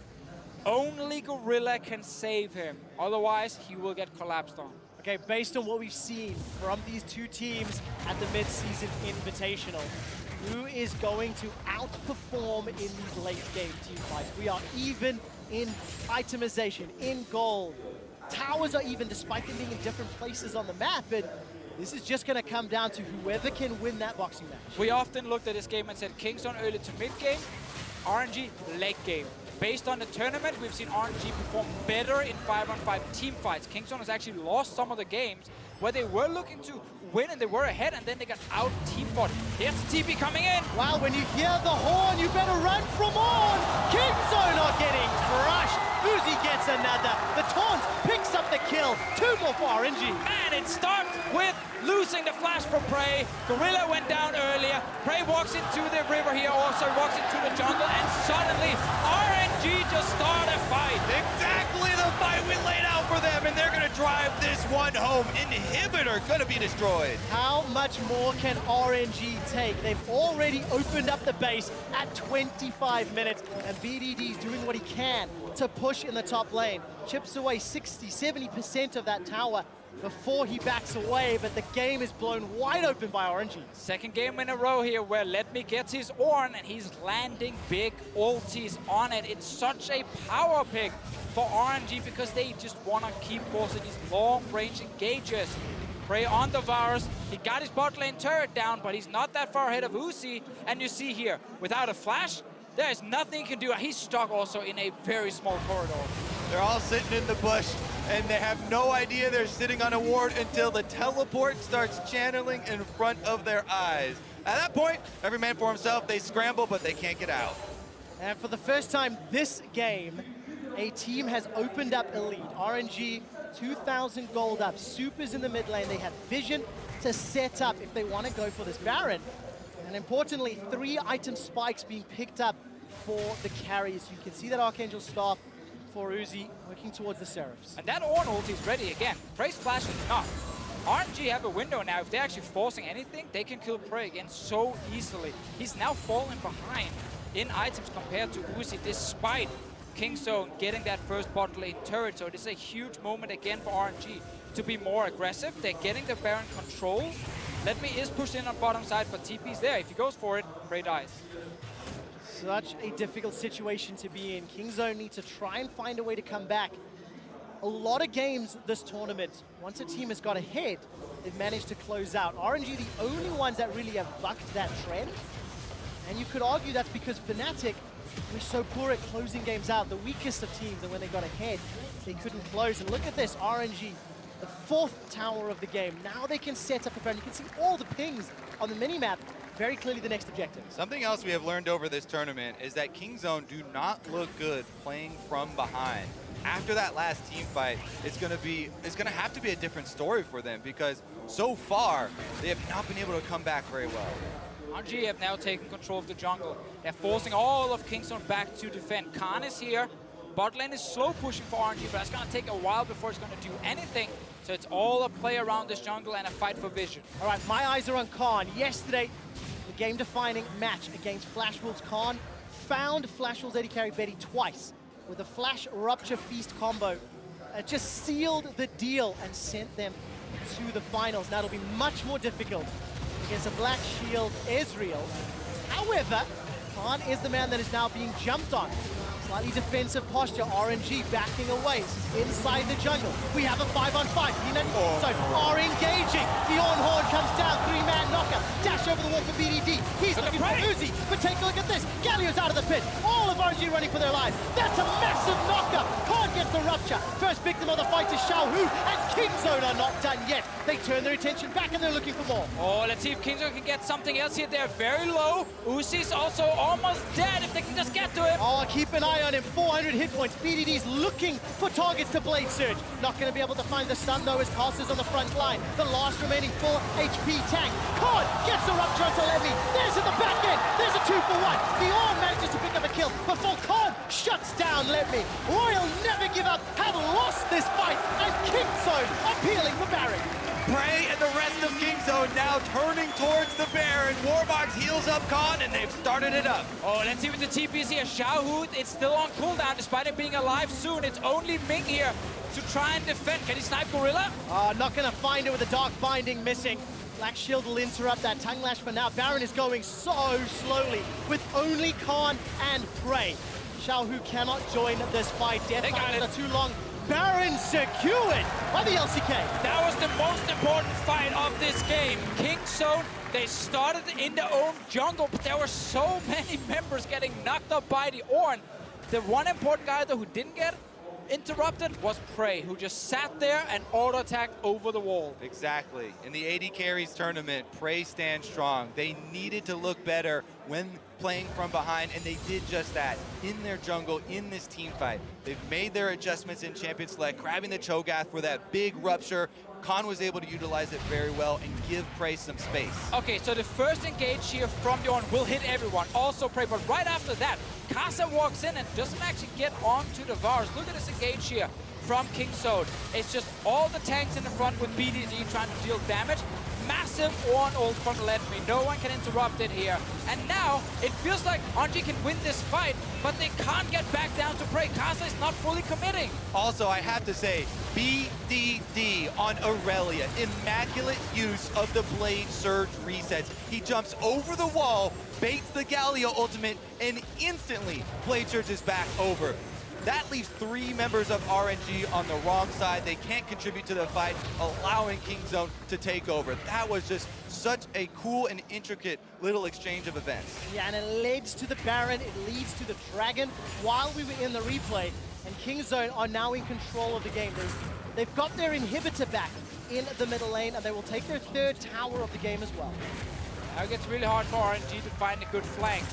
only Gorilla can save him. Otherwise, he will get collapsed on. Okay, based on what we've seen from these two teams at the mid-season invitational, who is going to outperform in these late-game team fights? We are even in itemization, in gold. Towers are even, despite them being in different places on the map, and this is just going to come down to whoever can win that boxing match. We often looked at this game and said Kingzone early to mid game, RNG late game. Based on the tournament, we've seen RNG perform better in 5-on-5 team fights. Kingzone has actually lost some of the games where they were looking to win and they were ahead, and then they got out team fought. Here's TP coming in. Wow, when you hear the horn, you better run from on. Kingzone are getting crushed. Uzi gets another. The Taunt picks up the kill. 2 more for RNG. And it starts with losing the flash for Prey. Gorilla went down earlier. Prey walks into the river here, also walks into the jungle, and suddenly RNG just start a fight. Exactly the fight we laid out for them, and they're gonna drive this one home. Inhibitor gonna be destroyed. How much more can RNG take? They've already opened up the base at 25 minutes, and BDD's doing what he can to push in the top lane. Chips away 60, 70% of that tower. before he backs away, but the game is blown wide open by RNG. Second game in a row here where Let Me gets his Ornn and he's landing big ultis on it. It's such a power pick for RNG because they just want to keep forcing these long-range engages. Prey on the Varus. He got his bot lane turret down, but he's not that far ahead of Uzi. And you see here, without a flash, there is nothing he can do. He's stuck also in a very small corridor. They're all sitting in the bush, and they have no idea they're sitting on a ward until the teleport starts channeling in front of their eyes. At that point, every man for himself, they scramble, but they can't get out. And for the first time this game, a team has opened up a lead. RNG, 2,000 gold up. Supers in the mid lane. They have vision to set up if they want to go for this Baron. And importantly, 3 item spikes being picked up for the carries. You can see that Archangel Staff for Uzi working towards the Seraphs. And that Ornn ulti is ready again. Prey's flash is not. RNG have a window now. If they're actually forcing anything, they can kill Prey again so easily. He's now falling behind in items compared to Uzi, despite Kingzone getting that first bot lane turret. So it is a huge moment again for RNG to be more aggressive. They're getting the Baron control. Let Me is pushed in on bottom side, but TP's there. If he goes for it, Prey dies. Such a difficult situation to be in. Kingzone need to try and find a way to come back. A lot of games this tournament, once a team has got ahead, they've managed to close out. RNG the only ones that really have bucked that trend. And you could argue that's because Fnatic were so poor at closing games out, the weakest of teams, and when they got ahead, they couldn't close. And look at this, RNG, the 4th tower of the game. Now they can set up a Baron. You can see all the pings on the mini-map. Very clearly the next objective. Something else we have learned over this tournament is that Kingzone do not look good playing from behind. After that last team fight, it's gonna have to be a different story for them because so far they have not been able to come back very well. RNG have now taken control of the jungle. They're forcing all of Kingzone back to defend. Khan is here. Bot lane is slow pushing for RNG, but it's gonna take a while before it's gonna do anything. So it's all a play around this jungle and a fight for vision. All right, my eyes are on Khan. Yesterday, the game-defining match against Flash Wolves. Khan found Flash Wolves AD carry Betty twice with a Flash Rupture Feast combo. Just sealed the deal and sent them to the finals. Now it'll be much more difficult against a Black Shield Ezreal. However, Khan is the man that is now being jumped on. Slightly defensive posture, RNG backing away inside the jungle. We have a 5-on-5. So are engaging. The Ornn comes down, 3-man knocker. Dash over the wall for BDD. He's looking for Uzi, but take a look at this. Galio's out of the pit. All of RNG running for their lives. That's a massive knocker. Khan gets the rupture. First victim of the fight is Xiaohu, and Kingzone are not done yet. They turn their attention back and they're looking for more. Oh, let's see if Kingzone can get something else here. They're very low. Uzi's also almost dead if they can just get to him. Oh, keep an eye on him. 400 hit points. BDD's looking for targets to Blade Surge. Not going to be able to find the stun though as Carster's on the front line. The last remaining full HP tank. Khan gets the rupture to Levy. There's at the back end. There's a 2-for-1. The Ornn manages to pick up a kill before Khan shuts down Levy. Royal never give up. Have lost this fight. And Kingzone appealing for Baron. Prey and the rest of Kingzone now turning towards the Baron. Warbox heals up Khan, and they've started it up. Oh, let's see what the TPs here. Xiaohu, it's still on cooldown despite it being alive soon. It's only Ming here to try and defend. Can he snipe Gorilla? Not going to find it with the Dark Binding missing. Black Shield will interrupt that Tongue Lash for now. Baron is going so slowly with only Khan and Prey. Xiaohu cannot join this fight. Death Knights are too long. Baron secured by the LCK. That was the most important fight of this game. Kingzone, they started in their own jungle, but there were so many members getting knocked up by the Ornn. The one important guy though who didn't get interrupted was Prey, who just sat there and auto-attacked over the wall. Exactly. In the AD Carries tournament, Prey stands strong. They needed to look better when playing from behind, and they did just that in their jungle, in this team fight. They've made their adjustments in Champion Select, grabbing the Cho'Gath for that big rupture. Khan was able to utilize it very well and give Prey some space. Okay, so the first engage here from the Ornn will hit everyone, also Prey, but right after that, Kasa walks in and doesn't actually get onto the Varus. Look at this engage here from Kingzone. It's just all the tanks in the front with BDD trying to deal damage. Massive massive one ult from Letme. No one can interrupt it here. And now it feels like RNG can win this fight, but they can't get back down to Prey. Kai'Sa is not fully committing. Also, I have to say, BDD on Aurelia. Immaculate use of the Blade Surge resets. He jumps over the wall, baits the Galio ultimate, and instantly Blade Surge is back over. That leaves 3 members of RNG on the wrong side. They can't contribute to the fight, allowing Kingzone to take over. That was just such a cool and intricate little exchange of events. Yeah, and it leads to the Baron, it leads to the Dragon while we were in the replay, and Kingzone are now in control of the game. They've got their inhibitor back in the middle lane, and they will take their 3rd tower of the game as well. Now it gets really hard for RNG to find a good flank.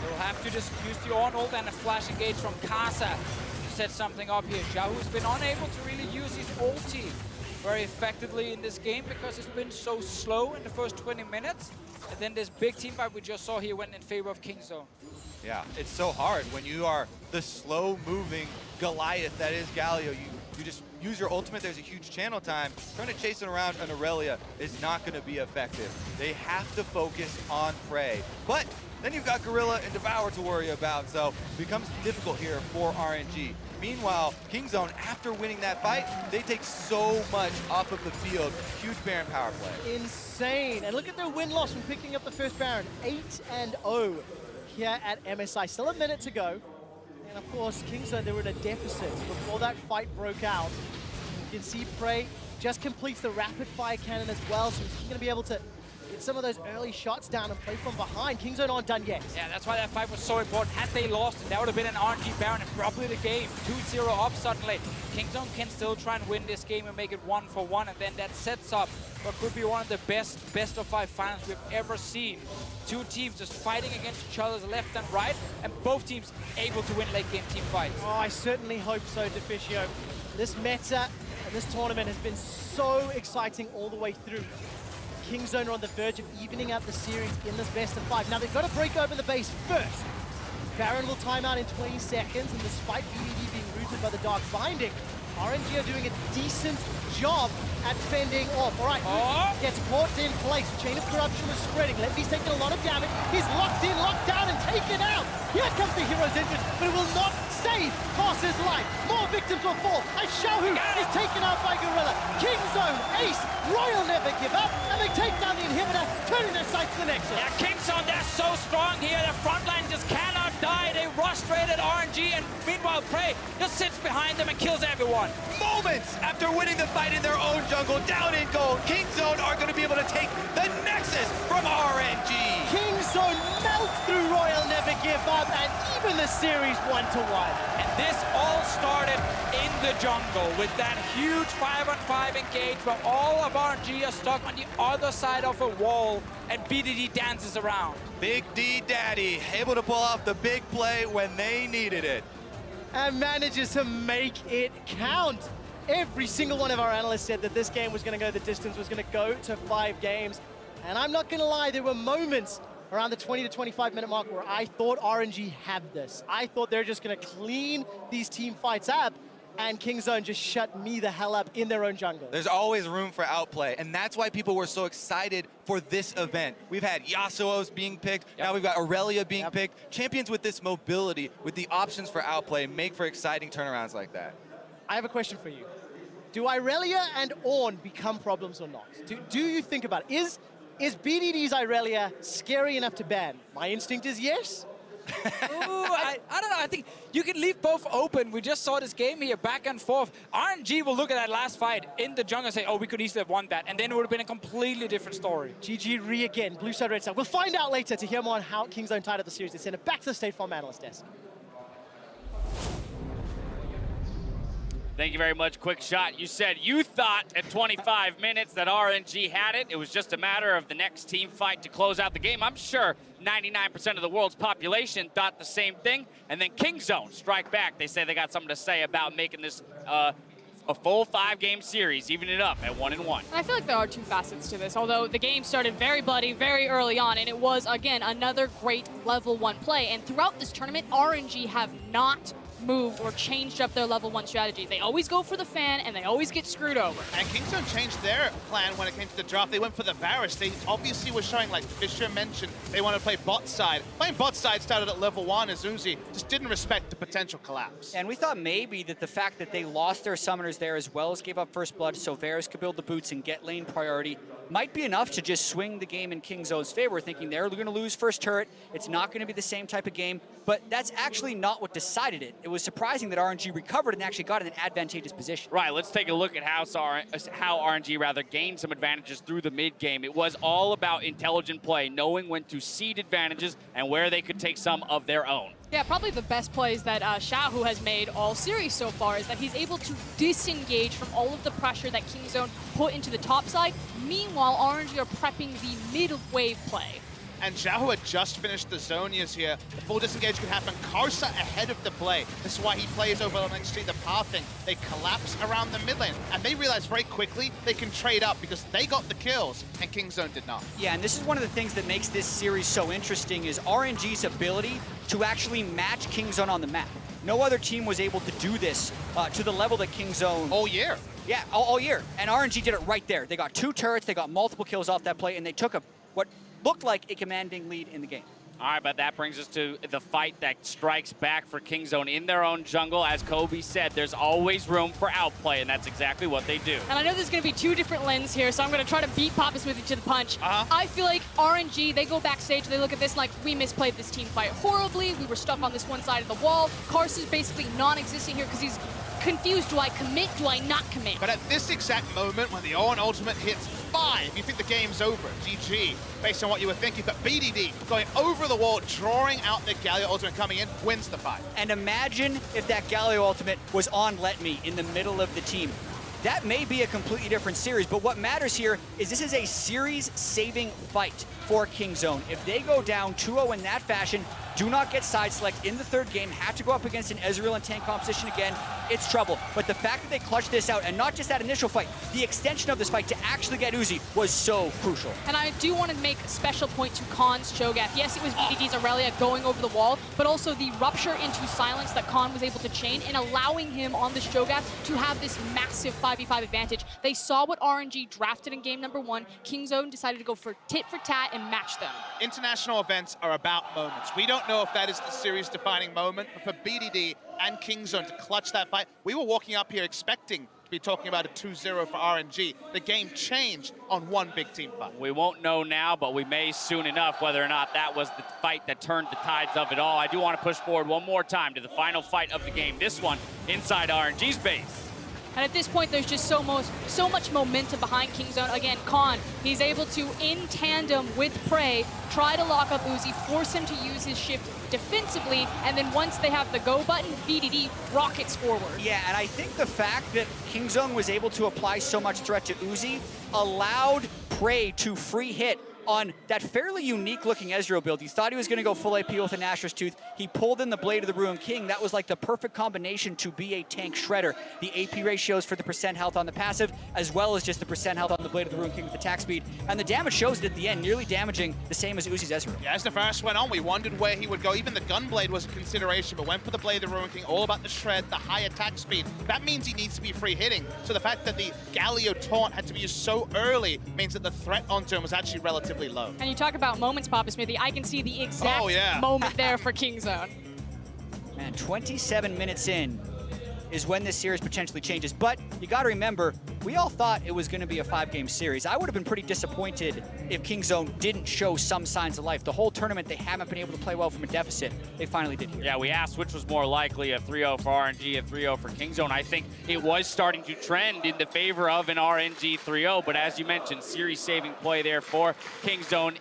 They'll have to just use the on ult and a flash engage from Kai'Sa to set something up here. Xiaohu's been unable to really use his ulti very effectively in this game because it's been so slow in the first 20 minutes. And then this big team fight we just saw here went in favor of Kingzone. Yeah, it's so hard when you are the slow-moving Goliath that is Galio. You just use your ultimate, there's a huge channel time. Trying to chase it around an Aurelia is not going to be effective. They have to focus on Prey. But then you've got Gorilla and Devour to worry about, so it becomes difficult here for RNG. Meanwhile, Kingzone, after winning that fight, they take so much off of the field. Huge Baron power play. Insane. And look at their win-loss from picking up the first Baron. 8-0 here at MSI. Still a minute to go. And of course, Kingzone, they were in a deficit before that fight broke out. You can see Prey just completes the rapid fire cannon as well, so he's going to be able to get some of those early shots down and play from behind. Kingzone aren't done yet. Yeah, that's why that fight was so important. Had they lost, that would have been an RNG Baron and probably the game. 2-0 up suddenly. Kingzone can still try and win this game and make it 1-for-1, and then that sets up what could be one of the best of 5 finals we've ever seen. 2 teams just fighting against each other left and right, and both teams able to win late game team fights. Oh, I certainly hope so, Deficio. This meta and this tournament has been so exciting all the way through. Kingzone are on the verge of evening out the series in this best of 5. Now they've got to break open the base first. Baron will time out in 20 seconds, and despite BDD being rooted by the Dark Binding, RNG are doing a decent job at fending off. All right, gets caught in place. Chain of Corruption was spreading. Letme's taking a lot of damage. He's locked in, locked down, and taken out. Here comes the Hero's Entrance, but it will not save Toss's life. More victims will fall as Xiaohu is taken out by Gorilla. Kingzone, Ace, Royal never give up, and they take down the inhibitor, turning their sights to the Nexus. Yeah, Kingzone, they're so strong here. The front line just cannot die. They rush straight at RNG, and meanwhile Prey just sits behind them and kills everyone. Moments after winning the fight in their own jungle, down in gold, Kingzone are going to be able to take the Nexus from RNG. Kingzone melts through Royal never give up, and even the series 1-1. And this all started in the jungle with that huge 5-on-5 engage where all of RNG are stuck on the other side of a wall, and BDD dances around. Big D Daddy able to pull off the big play when they needed it. And manages to make it count. Every single one of our analysts said that this game was going to go the distance, was going to go to 5 games. And I'm not going to lie, there were moments around the 20 to 25 minute mark where I thought RNG had this. I thought they're just going to clean these team fights up, and Kingzone just shut me the hell up in their own jungle. There's always room for outplay, and that's why people were so excited for this event. We've had Yasuo's being picked, now we've got Aurelia being picked. Champions with this mobility, with the options for outplay, make for exciting turnarounds like that. I have a question for you. Do Irelia and Ornn become problems or not? Do you think about it? Is BDD's Irelia scary enough to ban? My instinct is yes. Ooh, I don't know. I think you can leave both open. We just saw this game here, back and forth. RNG will look at that last fight in the jungle and say, oh, we could easily have won that. And then it would have been a completely different story. GG Re again, blue side, red side. We'll find out later to hear more on how Kingzone tied up the series. They send it back to the State Farm analyst desk. Thank you very much. Quick shot. You said you thought at 25 minutes that RNG had it. It was just a matter of the next team fight to close out the game. I'm sure 99% of the world's population thought the same thing. And then Kingzone strike back. They say they got something to say about making this a full 5-game series, even it up at 1-1. I feel like there are 2 facets to this, although the game started very bloody very early on, and it was, again, another great level 1 play. And throughout this tournament, RNG have not moved or changed up their level 1 strategy. They always go for the fan, and they always get screwed over. And Kingzone changed their plan when it came to the draft. They went for the Varus. They obviously were showing, like Fisher mentioned, they want to play bot side. Playing bot side started at level 1 as Uzi just didn't respect the potential collapse. And we thought maybe that the fact that they lost their summoners there as well as gave up first blood so Varus could build the boots and get lane priority might be enough to just swing the game in Kingzone's favor, thinking they're going to lose first turret. It's not going to be the same type of game, but that's actually not what decided it. It was surprising that RNG recovered and actually got in an advantageous position. Right, let's take a look at how RNG gained some advantages through the mid game. It was all about intelligent play, knowing when to cede advantages and where they could take some of their own. Yeah, probably the best plays that Xiaohu has made all series so far is that he's able to disengage from all of the pressure that Kingzone put into the top side. Meanwhile, RNG are prepping the mid-wave play. And Xiaohu had just finished the Zonias here. The full disengage could happen. Karsa ahead of the play. This is why he plays over next to the pathing. They collapse around the mid lane, and they realize very quickly they can trade up because they got the kills, and Kingzone did not. Yeah, and this is one of the things that makes this series so interesting is RNG's ability to actually match Kingzone on the map. No other team was able to do this to the level that Kingzone... All year. Yeah, all year. And RNG did it right there. They got 2 turrets, they got multiple kills off that play, and they took what looked like a commanding lead in the game. All right, but that brings us to the fight that strikes back for Kingzone in their own jungle. As Kobe said, there's always room for outplay, and that's exactly what they do. And I know there's going to be 2 different lanes here, so I'm going to try to beat Papa Smithy to the punch. I feel like RNG, they go backstage, they look at this like, we misplayed this team fight horribly, we were stuck on this one side of the wall. Karsa's basically non-existent here because he's confused. Do I commit? Do I not commit? But at this exact moment, when the Owen ultimate hits 5, you think the game's over. GG, based on what you were thinking. But BDD going over the wall, drawing out the Galio ultimate coming in, wins the fight. And imagine if that Galio ultimate was on Let Me in the middle of the team. That may be a completely different series, but what matters here is this is a series-saving fight for Kingzone. If they go down 2-0 in that fashion, do not get side select in the 3rd game, have to go up against an Ezreal and tank composition again, it's trouble. But the fact that they clutched this out, and not just that initial fight, the extension of this fight to actually get Uzi was so crucial. And I do want to make a special point to Khan's Cho'Gath. Yes, it was BDD's Aurelia going over the wall, but also the rupture into silence that Khan was able to chain and allowing him on this Cho'Gath to have this massive 5v5 advantage. They saw what RNG drafted in game number 1. Kingzone decided to go for tit for tat and match them. International events are about moments. We don't know if that is the series-defining moment, but for BDD and Kingzone to clutch that fight, we were walking up here expecting to be talking about a 2-0 for RNG. The game changed on one big team fight. We won't know now, but we may soon enough whether or not that was the fight that turned the tides of it all. I do want to push forward one more time to the final fight of the game. This one inside RNG's base. And at this point, there's just so much momentum behind Kingzone. Again, Khan, he's able to, in tandem with Prey, try to lock up Uzi, force him to use his shift defensively, and then once they have the go button, BDD rockets forward. Yeah, and I think the fact that Kingzone was able to apply so much threat to Uzi allowed Prey to free hit on that fairly unique-looking Ezreal build. He thought he was going to go full AP with an Asher's Tooth. He pulled in the Blade of the Ruined King. That was like the perfect combination to be a tank shredder. The AP ratios for the percent health on the passive, as well as just the percent health on the Blade of the Ruined King with attack speed. And the damage shows it at the end, nearly damaging the same as Uzi's Ezreal. Yeah, as the first went on, we wondered where he would go. Even the Gunblade was a consideration, but went for the Blade of the Ruined King, all about the shred, the high attack speed. That means he needs to be free hitting. So the fact that the Galio taunt had to be used so early means that the threat onto him was actually relatively low. And you talk about moments, Papa Smithy. I can see the exact moment there for Kingzone. And 27 minutes in is when this series potentially changes. But you got to remember, we all thought it was going to be a 5-game series. I would have been pretty disappointed if Kingzone didn't show some signs of life. The whole tournament, they haven't been able to play well from a deficit. They finally did here. Yeah, we asked which was more likely, a 3-0 for RNG, a 3-0 for Kingzone. I think it was starting to trend in the favor of an RNG 3-0, but as you mentioned, series-saving play there for Kingzone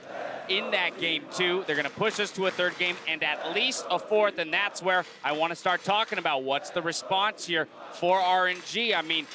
in that game too. They're going to push us to a 3rd game and at least a 4th, and that's where I want to start talking about what's the response here for RNG. I mean,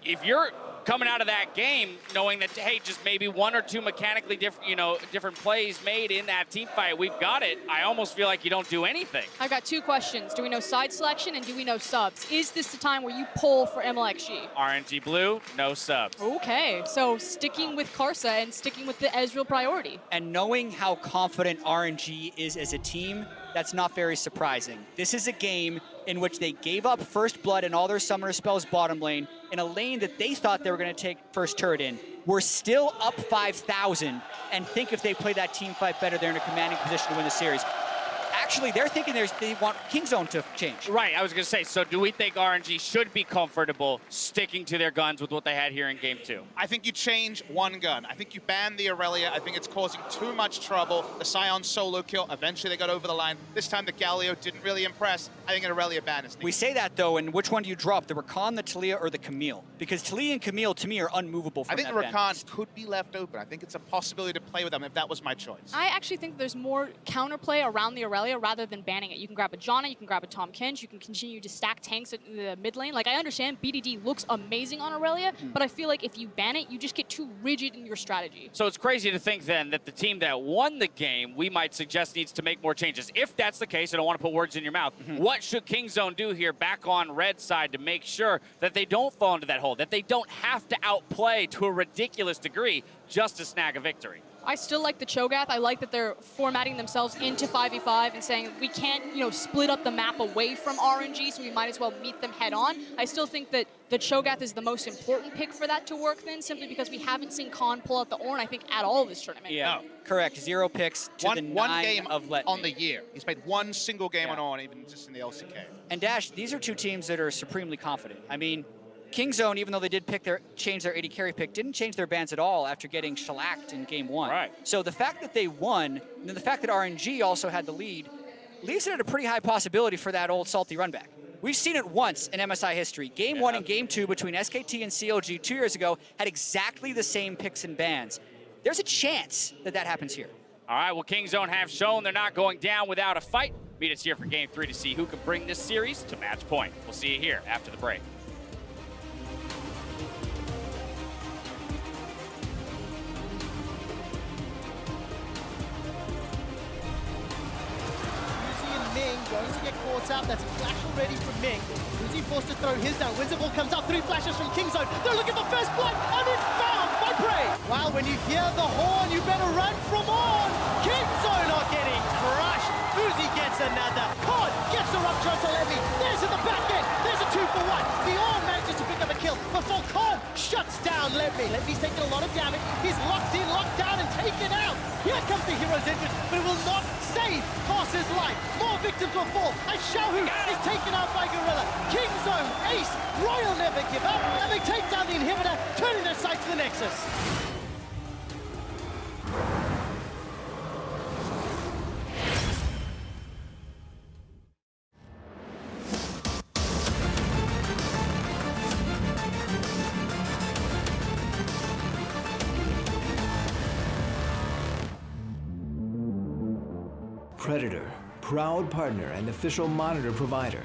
if you're coming out of that game, knowing that, hey, just maybe one or two mechanically different plays made in that team fight, we've got it. I almost feel like you don't do anything. I've got two questions. Do we know side selection and do we know subs? Is this the time where you pull for MLXG? RNG Blue, no subs. Okay, so sticking with Karsa and sticking with the Ezreal priority. And knowing how confident RNG is as a team, that's not very surprising. This is a game in which they gave up first blood and all their summoner spells bottom lane in a lane that they thought they were going to take first turret in. We're still up 5,000 and think if they play that team fight better, they're in a commanding position to win the series. Actually, they're thinking they want Kingzone to change. Right, I was going to say, so do we think RNG should be comfortable sticking to their guns with what they had here in Game 2? I think you change one gun. I think you ban the Aurelia. I think it's causing too much trouble. The Sion solo kill, eventually they got over the line. This time the Galio didn't really impress. I think an Aurelia ban is needed. We say that, though, and which one do you drop, the Rakan, the Taliyah, or the Camille? Because Taliyah and Camille, to me, are unmovable from I think that the ban Rakan list. could be left open. I think it's a possibility to play with them if that was my choice. I actually think there's more counterplay around the Aurelia rather than banning it. You can grab a Janna, you can grab a Tahm Kench, you can continue to stack tanks in the mid lane. Like, I understand BDD looks amazing on Aurelia, but I feel like if you ban it, you just get too rigid in your strategy. So it's crazy to think then that the team that won the game, we might suggest needs to make more changes. If that's the case, I don't want to put words in your mouth, what should Kingzone do here back on red side to make sure that they don't fall into that hole, that they don't have to outplay to a ridiculous degree just to snag a victory? I still like the Cho'Gath. I like that they're formatting themselves into 5v5 and saying we can't, split up the map away from RNG, so we might as well meet them head on. I still think that the Cho'Gath is the most important pick for that to work then, simply because we haven't seen Khan pull out the Ornn, I think, at all this tournament. Yeah, correct. 0 picks to the 9 one game of Let on Me. the year. He's played one single game on Ornn, even just in the LCK. And Dash, these are two teams that are supremely confident. I mean, Kingzone, even though they did change their AD carry pick, didn't change their bans at all after getting shellacked in Game 1. Right. So the fact that they won, and then the fact that RNG also had the lead, leaves it at a pretty high possibility for that old salty run back. We've seen it once in MSI history. Game 1 and Game 2 between SKT and CLG 2 years ago had exactly the same picks and bans. There's a chance that that happens here. All right, well, Kingzone have shown they're not going down without a fight. Meet us here for Game 3 to see who can bring this series to match point. We'll see you here after the break. Ming going to get caught out. That's a flash already from Ming. Uzi forced to throw his down. Winterval comes out. 3 flashes from Kingzone. They're looking for first blood, and it's found by Prey. Wow, when you hear the horn, you better run from on. Kingzone are getting crushed. Uzi gets another. Con gets the rupture to Levy. There's in the back end. There's a 2-for-1. The Ornn manages to pick up a kill before Con shuts down Levy. Levy's taking a lot of damage. He's locked in, locked down, and taken out. Here comes the hero's entrance, but it will not save Karsa's life. More victims will fall, and Xiaohu is taken out by Gorilla. Kingzone, Ace, Royal never give up, and they take down the inhibitor, turning their sight to the Nexus. Predator, proud partner and official monitor provider